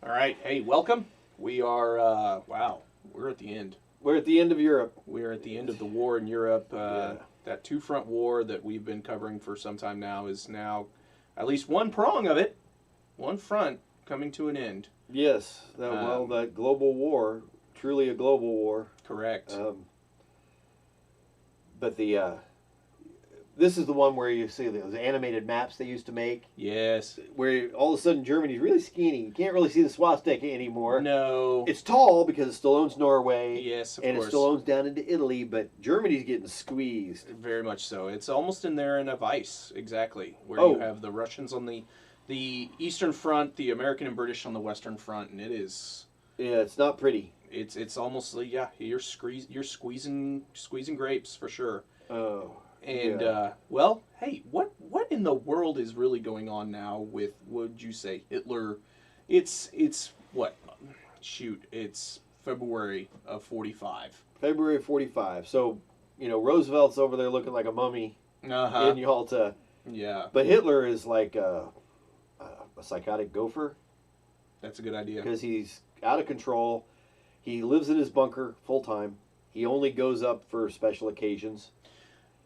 All right. Hey, welcome. We are, wow, we're at the end. We're at the end of Europe. We're at the end of the war in Europe. Yeah. That two front war that we've been covering for some time now is now at least one prong of it, one front coming to an end. Yes. That global war, truly a global war. Correct. But this is the one where you see those animated maps they used to make, Yes. where all of a sudden Germany's really skinny. You can't really see the swastika anymore. No. It's tall because it still owns Norway. Yes, of and course. it still owns down into Italy, but Germany's getting squeezed. Very much so. It's almost in there in a vice, exactly, where Oh. you have the Russians on the eastern front, the American and British on the western front, and it is. Yeah, it's not pretty. It's almost like, yeah, you're squeezing grapes for sure. Oh. And yeah. well, hey, what in the world is really going on now with, would you say, Hitler? It's what? Shoot, it's February of 45. February of 45. So, Roosevelt's over there looking like a mummy Uh-huh. in Yalta. Yeah, But Hitler is like a psychotic gopher that's a good idea. because he's out of control. He lives in his bunker full time. He only goes up for special occasions.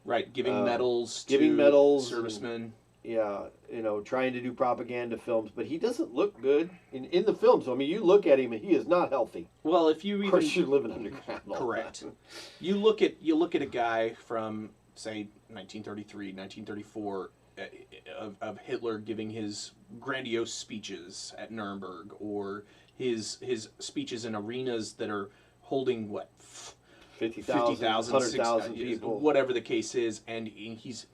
Right, giving medals servicemen. Yeah, trying to do propaganda films, but he doesn't look good in the films. I mean, you look at him and he is not healthy. Well, if you Of even course, you're living underground. all the correct, time. you look at a guy from say 1933, 1934 of Hitler giving his grandiose speeches at Nuremberg, or his speeches in arenas that are holding what 50,000, 100,000 60,000 people. whatever the case is, and he's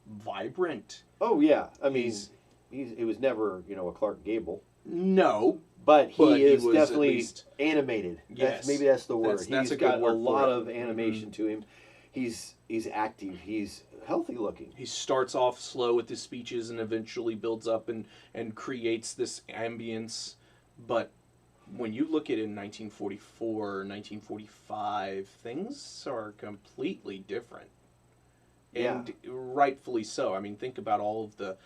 vibrant. Oh yeah, I mean, He's- it was never a Clark Gable. No, But he But he is was at definitely least- animated. Yes. Maybe that's the word. That's He's a good got word a for lot it. of animation to him. He's active. He's healthy looking. he starts off slow with his speeches and eventually builds up and creates this ambience. But when you look at it in 1944, 1945, things are completely different. And rightfully so. I mean, think about all of the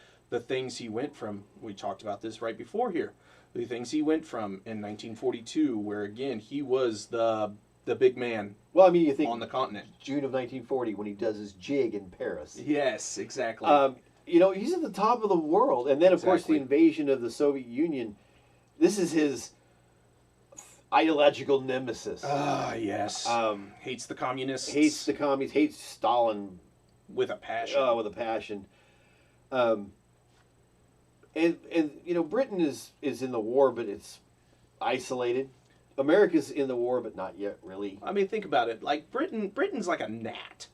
things he went from. We talked about this right before here. The things he went from in 1942, where again he was the big man Well, I mean, you think on the continent. June of 1940 when he does his jig in Paris. Yes, exactly. He's at the top of the world, and then of course the Exactly. invasion of the Soviet Union. This is his ideological nemesis. Yes. Hates the communists. Hates the commies. Hates Stalin with a passion. with a passion. And Britain is in the war, but it's isolated. America's in the war, but not yet really. I mean, think about it. Like Britain's like a gnat.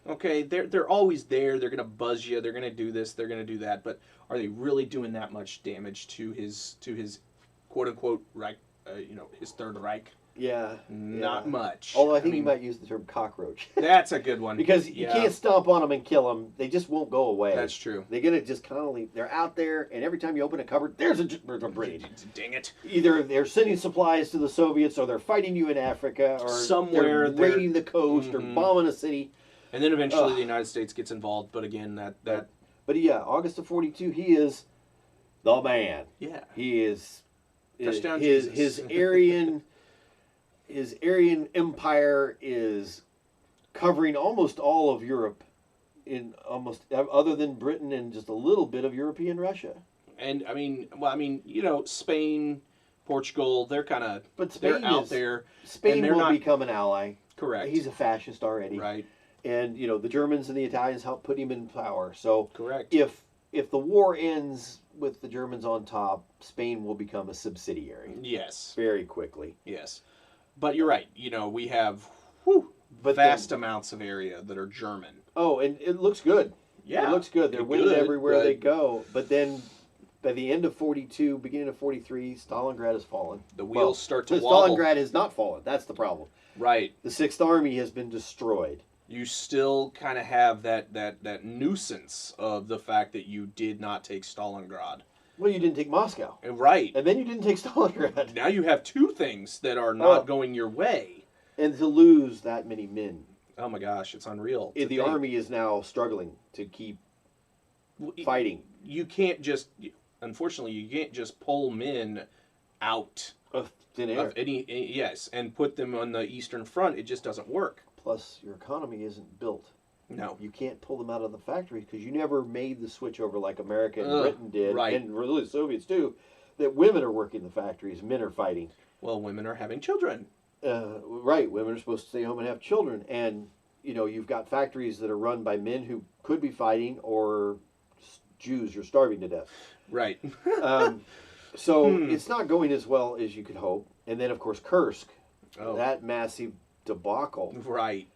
Okay, they're always there. They're gonna buzz you. They're gonna do this. They're gonna do that. But are they really doing that much damage to his quote unquote Reich? His Third Reich. Yeah, Not yeah. much. Although I think you mean, might use the term cockroach. that's a good one Because you can't stomp on them and kill them. They just won't go away. That's true. They're going to just constantly, they're out there, and every time you open a cupboard, there's a British. Dang it. Either they're sending supplies to the Soviets, or they're fighting you in Africa, or Somewhere they're raiding the coast, or Mhm. bombing a city. And then eventually Ugh. the United States gets involved. But again, that But yeah, August of 42, he is the man. yeah. He is Touchdown his Jesus. his Aryan empire is covering almost all of Europe, in almost other than Britain and just a little bit of European Russia. And I mean, Spain, Portugal, they're kind of But they're Spain out is, there. Spain they're will not- become an ally. Correct. He's a fascist already, Right. and the Germans and the Italians helped put him in power. So Correct. if the war ends with the Germans on top, Spain will become a subsidiary Yes. very quickly. Yes. But you're right. We have But vast amounts of area that are German. Oh, and it looks good. Yeah. It looks good. They're winning good, everywhere but they go. But then, by the end of 42, beginning of 43, Stalingrad has fallen. The wheels start to Well, wobble. Stalingrad has not fallen. That's the problem. Right. The Sixth Army has been destroyed. You still kind of have that nuisance of the fact that you did not take Stalingrad. Well, you didn't take Moscow. Right. And then you didn't take Stalingrad. Now you have two things that are not Oh. going your way. And to lose that many men. Oh my gosh, it's unreal. to The think. army is now struggling to keep Well, fighting. You can't just, unfortunately, you can't just pull men out Of thin air. of yes, and put them on the Eastern Front. It just doesn't work. Plus, your economy isn't built. No. You can't pull them out of the factories because you never made the switch over like America and Britain did, right. and really the Soviets too, that women are working the factories, men are fighting. Well, women are having children. Right, women are supposed to stay home and have children, and you've got factories that are run by men who could be fighting, or Jews are starving to death. Right. So it's not going as well as you could hope. And then, of course, Kursk, that massive debacle. Right.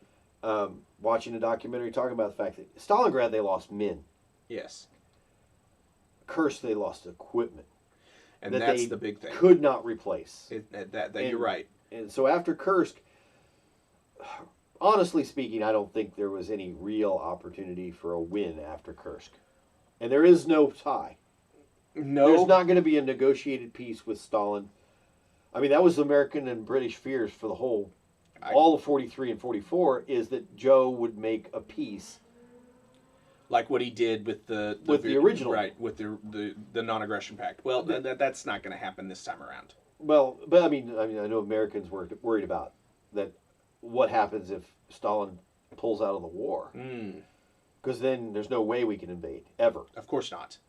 Watching a documentary talking about the fact that Stalingrad, they lost men. Yes. Kursk, they lost equipment. And that's the big thing. Could not replace. You're right. And so after Kursk, honestly speaking, I don't think there was any real opportunity for a win after Kursk. And there is no tie. No. There's not going to be a negotiated peace with Stalin. I mean, that was American and British fears for the whole, all of 43 and 44, is that Joe would make a peace. Like what he did with the original. Right, with the non-aggression pact. Well, that's not going to happen this time around. Well, but I mean, I know Americans were worried about that. What happens if Stalin pulls out of the war? Because then there's no way we can invade ever. Of course not.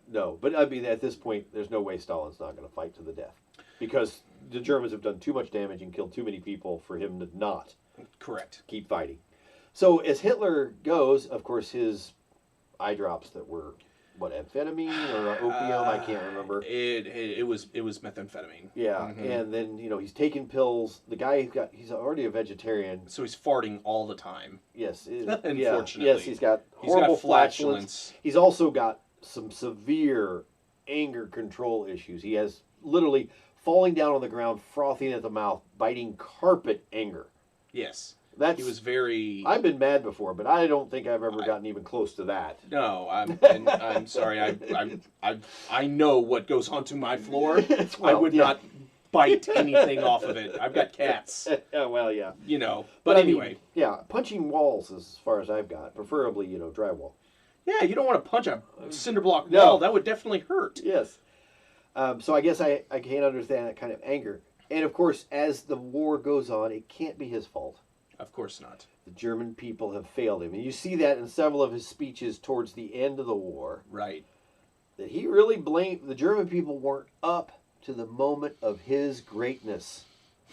No. But I mean, at this point, there's no way Stalin's not going to fight to the death, because the Germans have done too much damage and killed too many people for him to not. Correct. Keep fighting. So as Hitler goes, of course, his eye drops that were amphetamine or opium, I can't remember. It was methamphetamine. Yeah, and then he's taking pills. The guy he's already a vegetarian, so he's farting all the time. Yes, unfortunately. Yes, he's got horrible flatulence. He's also got some severe anger control issues. He has literally falling down on the ground, frothing at the mouth, biting carpet anger. Yes. He was very. I've been mad before, but I don't think I've ever gotten even close to that. No, I'm sorry. I know what goes onto my floor. I would not bite anything off of it. I've got cats. Well, yeah. But anyway. Punching walls as far as I've got, preferably drywall. Yeah, you don't want to punch a cinder block No. wall. That would definitely hurt. Yes. So I guess I can't understand that kind of anger. And of course, as the war goes on, it can't be his fault. Of course not. The German people have failed him. And you see that in several of his speeches towards the end of the war. Right. That he really blamed, the German people weren't up to the moment of his greatness.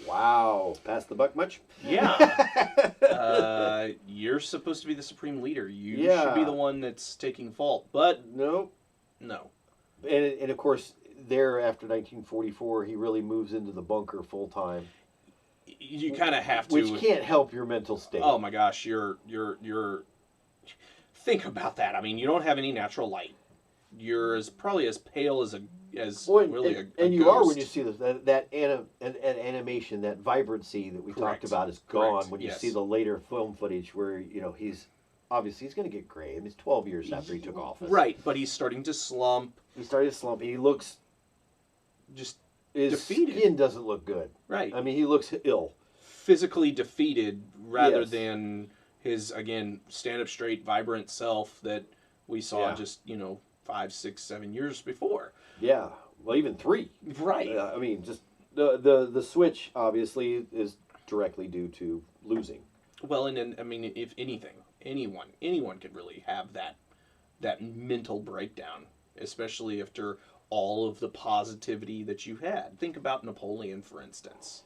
Wow. Pass the buck much? Yeah. You're supposed to be the supreme leader. You should be the one that's taking fault. But no. And of course, there after 1944, he really moves into the bunker full time. You kind of have to, which can't help your mental state. Oh my gosh, you're. Think about that. I mean, you don't have any natural light. You're probably as pale as a and you ghost. are when you see that animation, that vibrancy that we talked about is gone when you see the later film footage where he's going to get gray. I mean, it's 12 years after he took office. Right, but he's starting to slump. He started to slump. He looks just. His defeated. Skin doesn't look good. Right. I mean, he looks ill. Physically defeated rather than his, again, stand-up straight, vibrant self that we saw just, 5, 6, 7 years before. Yeah. Well, even 3. Right. I mean, just the switch, obviously, is directly due to losing. Well, and I mean, if anything, anyone could really have that mental breakdown, especially after all of the positivity that you had. Think about Napoleon, for instance.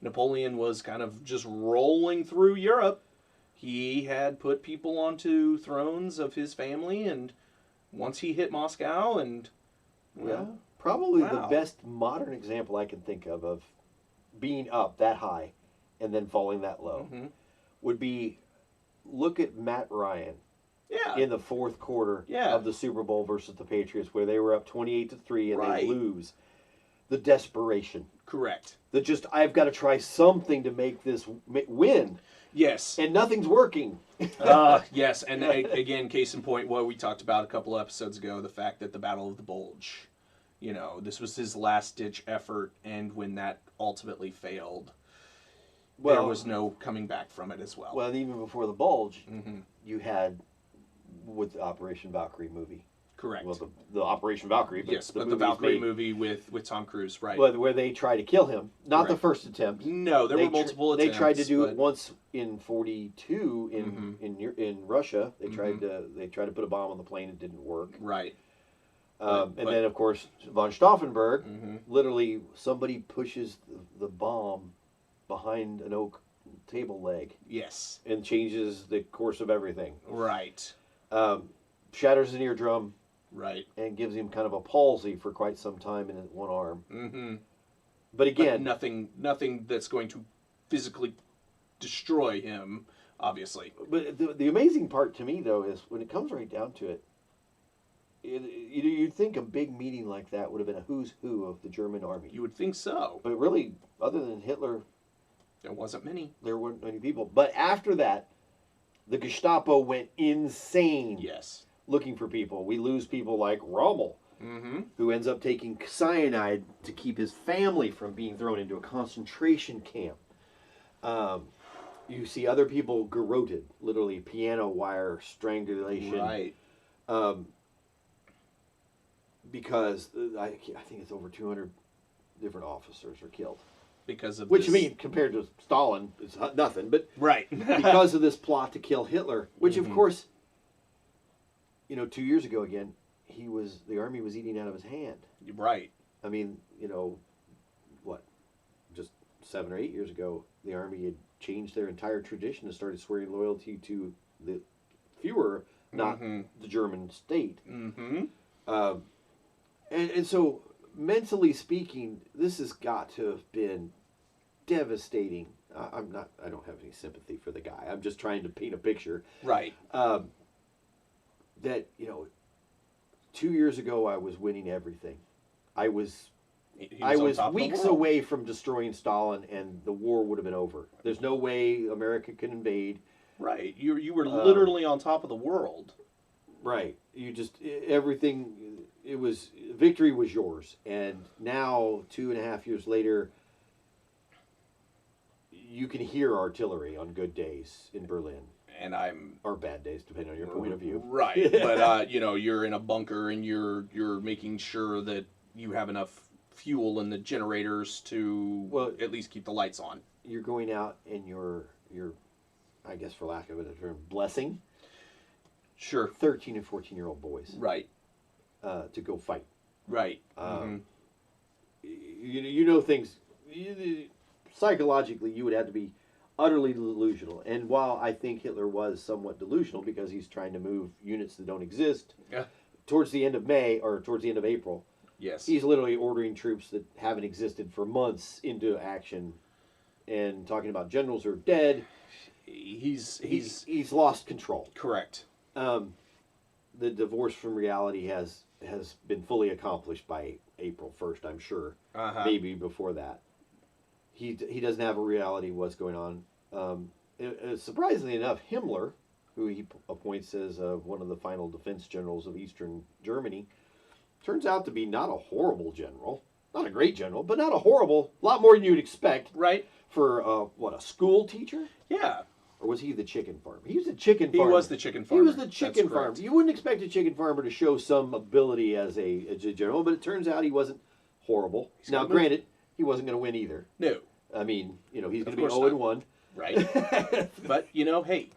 Napoleon was kind of just rolling through Europe. He had put people onto thrones of his family, and once he hit Moscow, and probably the best modern example I can think of being up that high and then falling that low would be, look at Matt Ryan. In the fourth quarter of the Super Bowl versus the Patriots, where they were up 28-3 and they lose. The desperation. Correct. I've got to try something to make this win. Yes. And nothing's working. Yes, and again, case in point, what we talked about a couple episodes ago, the fact that the Battle of the Bulge, this was his last-ditch effort, and when that ultimately failed, there was no coming back from it as well. Well, even before the Bulge, you had with the Operation Valkyrie movie. Correct. Well, the Operation Valkyrie. But yes, but the Valkyrie movie with Tom Cruise, right? But where they try to kill him, not the first attempt. No, there were multiple attempts. They tried to do it once in 42 in Russia. They tried to put a bomb on the plane. It didn't work. Right. And then, of course, von Stauffenberg, literally somebody pushes the bomb behind an oak table leg. Yes. And changes the course of everything. Right. Shatters an eardrum. Right. And gives him kind of a palsy for quite some time in one arm. But again... But nothing that's going to physically destroy him, obviously. But the amazing part to me, though, is when it comes right down to it, you'd think a big meeting like that would have been a who's who of the German army. You would think so. But really, other than Hitler... There wasn't many. There weren't many people. But after that, the Gestapo went insane. Yes. Looking for people. We lose people like Rommel, who ends up taking cyanide to keep his family from being thrown into a concentration camp. You see other people garroted, literally piano wire strangulation. Right. Because I think it's over 200 different officers are killed. Because of which, I mean, compared to Stalin, is nothing. But right. because of this plot to kill Hitler, which, of course, 2 years ago again, the army was eating out of his hand. Right. I mean, just 7 or 8 years ago, the army had changed their entire tradition and started swearing loyalty to the Führer, not the German state. And so, mentally speaking, this has got to have been devastating. I don't have any sympathy for the guy. I'm just trying to paint a picture. Right. That 2 years ago I was winning everything. I was weeks away from destroying Stalin, and the war would have been over. There's no way America can invade. Right. You were literally on top of the world. Right. You just everything. It was victory was yours, and now 2.5 years later, you can hear artillery on good days in Berlin. And or bad days, depending on your point of view. Right, but you're in a bunker and you're making sure that you have enough fuel in the generators to at least keep the lights on. You're going out and you're I guess for lack of a term, blessing. Sure. 13 and 14-year-old boys. Right. To go fight. Right. You know things. Psychologically, you would have to be utterly delusional. And while I think Hitler was somewhat delusional because he's trying to move units that don't exist, towards the end of May or towards the end of April, yes, he's literally ordering troops that haven't existed for months into action, and talking about generals who are dead. He's lost control. Correct. The divorce from reality has been fully accomplished by April 1st, I'm sure. Maybe before that. He doesn't have a reality of what's going on. Surprisingly enough, Himmler, who he appoints as one of the final defense generals of Eastern Germany, turns out to be not a horrible general. Not a great general, but not a horrible. A lot more than you'd expect. Right. For, a school teacher? Yeah. Or was he the chicken farmer? He was the chicken farmer. He was the chicken farmer. He was the chicken farmer. You wouldn't expect a chicken farmer to show some ability as a general, but it turns out he wasn't horrible. Now, granted, he wasn't going to win either. No. I mean, he's going to be 0-1. Right. But, hey,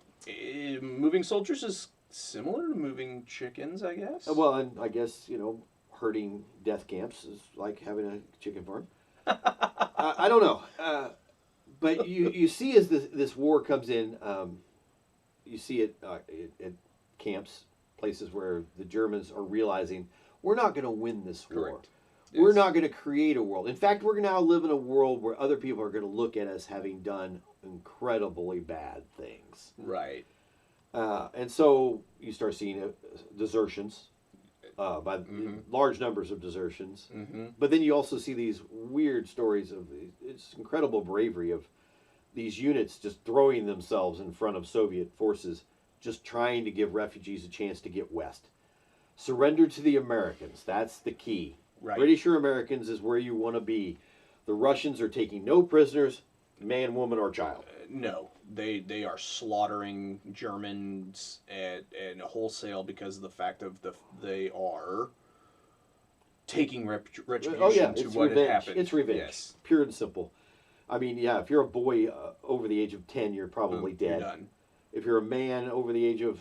moving soldiers is similar to moving chickens, I guess. Well, and I guess, herding death camps is like having a chicken farm. I don't know. But you see as this war comes in, you see it at camps, places where the Germans are realizing, we're not going to win this war. Correct. Yes. We're not going to create a world. In fact, we're going to now live in a world where other people are going to look at us having done incredibly bad things. Right. And so you start seeing desertions, by large numbers of desertions. But then you also see these weird stories of it's incredible bravery of these units just throwing themselves in front of Soviet forces, just trying to give refugees a chance to get west. Surrender to the Americans. That's the key. Right. British or Americans is where you want to be. The Russians are taking no prisoners, man, woman, or child. No. they are slaughtering Germans at wholesale because of the fact of they are taking retribution Oh yeah, to it's what revenge. had happened. It's revenge, Yes. pure and simple. I mean, yeah, if you're a boy over the age of 10, you're probably Boom, dead. You're done. If you're a man over the age of,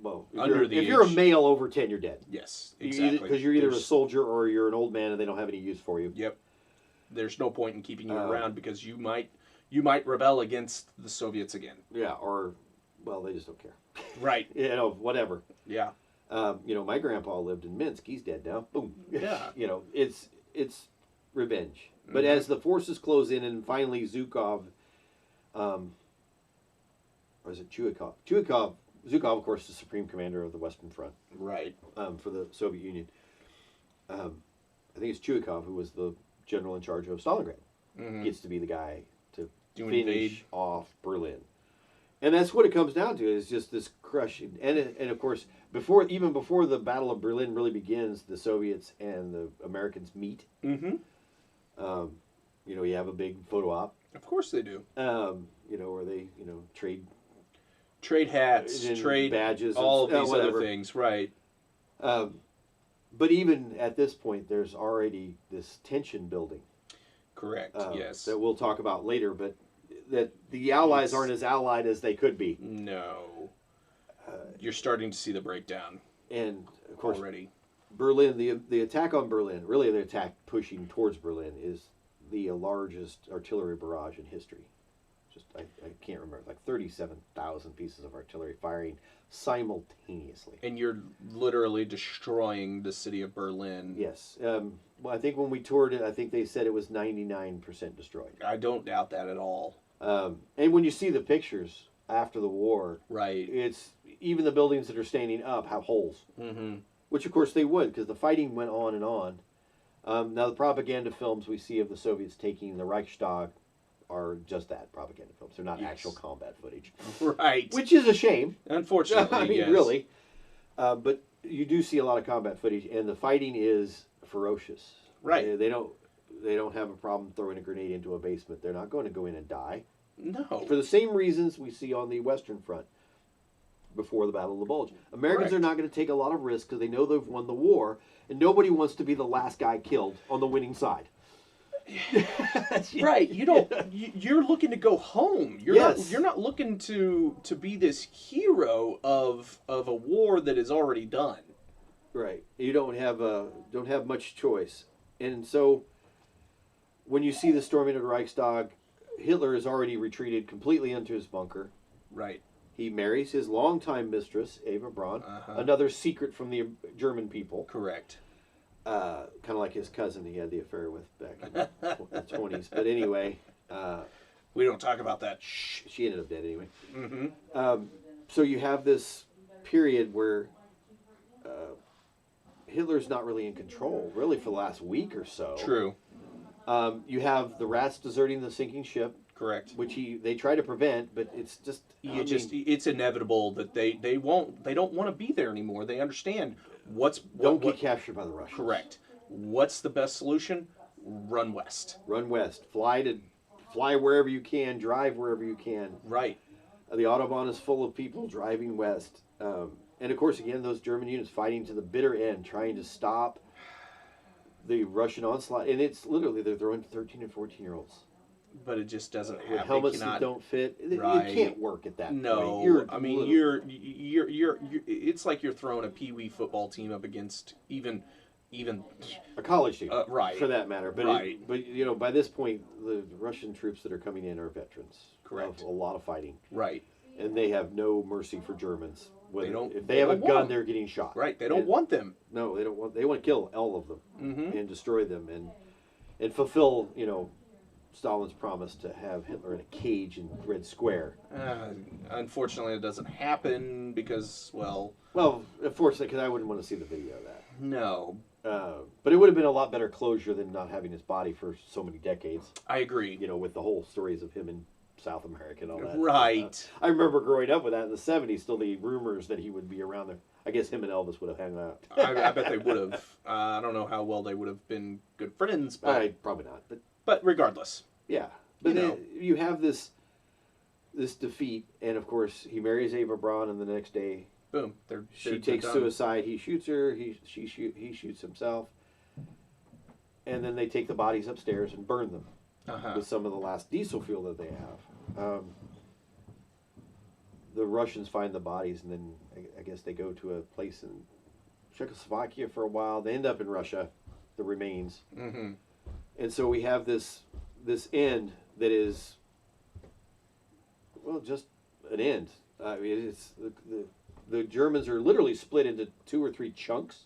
well, if Age. you're a male over 10, you're dead. Yes, exactly. Because you're either a soldier or you're an old man and they don't have any use for you. Yep. There's no point in keeping you around because you might rebel against the Soviets again. Yeah, or, well, they just don't care. Right. You know, whatever. Yeah. You know, my grandpa lived in Minsk. He's dead now. Boom. Yeah. You know, it's revenge. But as the forces close in, and finally Zhukov, or is it Zhukov? Zhukov, of course, the supreme commander of the Western Front. Right. For the Soviet Union. I think it's Zhukov who was the general in charge of Stalingrad. Gets to be the guy to finish off Berlin. And that's what it comes down to, is just this crushing. And of course, even before the Battle of Berlin really begins, the Soviets and the Americans meet. You know, you have a big photo op. Of course they do. You know, where they, trade hats, trade badges, all of these whatever. other things, right? But even at this point, there's already this tension building. Correct. Yes. That we'll talk about later, but that the Allies aren't as allied as they could be. No. You're starting to see the breakdown. And of course, already. Berlin, the attack on Berlin, really the attack pushing towards Berlin, is the largest artillery barrage in history. Just I can't remember, like 37,000 pieces of artillery firing simultaneously. And you're literally destroying the city of Berlin. Yes. Well, I think when we toured it, I think they said it was 99% destroyed. I don't doubt that at all. And when you see the pictures after the war, right, it's even the buildings that are standing up have holes. Which, of course, they would, because the fighting went on and on. Now, the propaganda films we see of the Soviets taking the Reichstag are just that, propaganda films. They're not actual combat footage. Right. Which is a shame. Unfortunately, I mean, yes. really. But you do see a lot of combat footage, and the fighting is ferocious. Right. They don't have a problem throwing a grenade into a basement. They're not going to go in and die. No. For the same reasons we see on the Western Front before the Battle of the Bulge. Americans are not going to take a lot of risks because they know they've won the war, and nobody wants to be the last guy killed on the winning side. Right. You're looking to go home. You're not looking to be this hero of a war that is already done. Right. You don't have much choice. And so when you see the storming of the Reichstag, Hitler has already retreated completely into his bunker. Right. He marries his longtime mistress, Eva Braun, another secret from the German people. Correct. Kind of like his cousin he had the affair with back in the 20s. But anyway. We don't talk about that. She ended up dead anyway. So you have this period where Hitler's not really in control, really, for the last week or so. True. You have the rats deserting the sinking ship. Correct. Which they try to prevent, but it's just it's inevitable that they don't want to be there anymore. They understand don't get captured by the Russians. Correct. What's the best solution? Run west. Run west. Fly wherever you can. Drive wherever you can. Right. The Autobahn is full of people driving west, and of course, again, those German units fighting to the bitter end, trying to stop the Russian onslaught. And it's literally they're throwing 13 and 14-year-olds. But it just doesn't happen. With helmets that don't fit. Right. It can't work at that point. No, you're it's like you're throwing a pee-wee football team up against even a college team, right? For that matter. But right. But by this point, the Russian troops that are coming in are veterans. Correct. Of a lot of fighting. Right. And they have no mercy for Germans. If they have a gun, they're getting shot. Right. They don't want them. No, they don't want. They want to kill all of them and destroy them and fulfill Stalin's promise to have Hitler in a cage in Red Square. Unfortunately, it doesn't happen because, well, unfortunately, because I wouldn't want to see the video of that. No. But it would have been a lot better closure than not having his body for so many decades. I agree. With the whole stories of him in South America and all that. Right. I remember growing up with that in the 70s, still the rumors that he would be around there. I guess him and Elvis would have hung out. I bet they would have. I don't know how well they would have been good friends, but probably not. But regardless. Yeah. But you have this this defeat, and of course he marries Ava Braun, and the next day, boom, she takes suicide. He shoots her. He shoots himself, and then they take the bodies upstairs and burn them with some of the last diesel fuel that they have. The Russians find the bodies, and then I guess they go to a place in Czechoslovakia for a while. They end up in Russia, the remains, and so we have this end that is, well, just an end. I mean, it's the Germans are literally split into 2 or 3 chunks.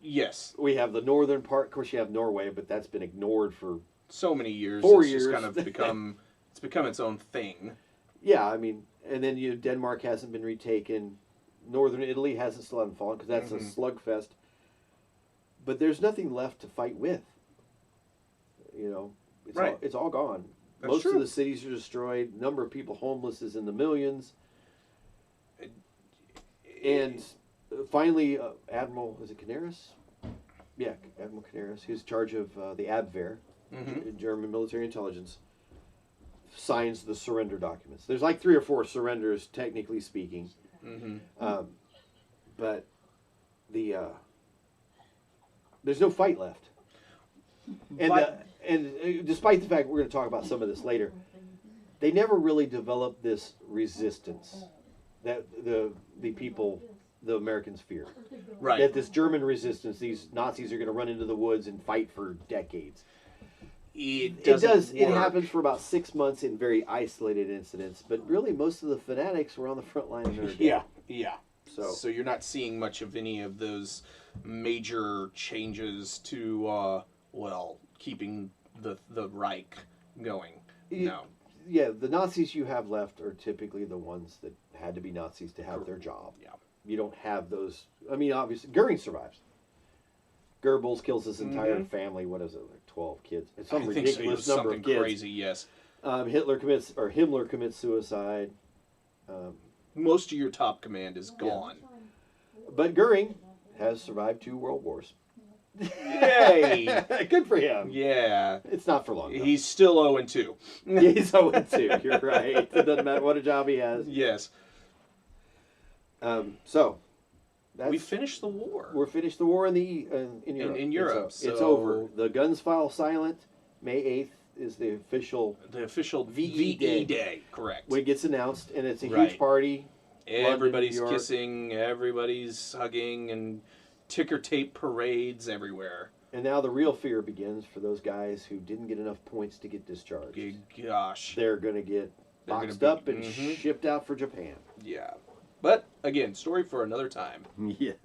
Yes, we have the northern part. Of course, you have Norway, but that's been ignored for so many years. 4 it's years. Just kind of become its own thing. Yeah, I mean, and then Denmark hasn't been retaken. Northern Italy still hasn't fallen because that's a slugfest. But there's nothing left to fight with. You know, it's all gone. That's Most true. of the cities are destroyed. Number of people homeless is in the millions. And finally, Admiral, is it Canaris? Yeah, Admiral Canaris, who's in charge of the Abwehr, German military intelligence, signs the surrender documents. There's like 3 or 4 surrenders, technically speaking. But there's no fight left. And despite the fact we're going to talk about some of this later, they never really developed this resistance that the people, the Americans, fear. Right. That this German resistance, these Nazis are going to run into the woods and fight for decades. It happens for about 6 months in very isolated incidents, but really most of the fanatics were on the front line and they're dead. Yeah. So you're not seeing much of any of those major changes to keeping the Reich going. No. Yeah, the Nazis you have left are typically the ones that had to be Nazis to have their job. Yeah. You don't have those. I mean, obviously, Goering survives. Goebbels kills his entire family. What is it, like 12 kids? It's some ridiculous number of kids. Crazy, yes. Himmler commits suicide. Most of your top command is gone. But Goering has survived 2 world wars. Yay! Good for him. Yeah. It's not for long, though. He's still 0-2. He's 0-2. You're right. It doesn't matter what a job he has. Yes. So we finished the war. We're finished the war in Europe. In Europe, it's over. The guns file silent. May 8th is the official VE Day. Correct. When it gets announced, and it's a huge party. Everybody's London, kissing. Everybody's hugging, and ticker tape parades everywhere. And now the real fear begins for those guys who didn't get enough points to get discharged. Gosh, they're going to get boxed up and shipped out for Japan. Yeah. But, again, story for another time. Yes.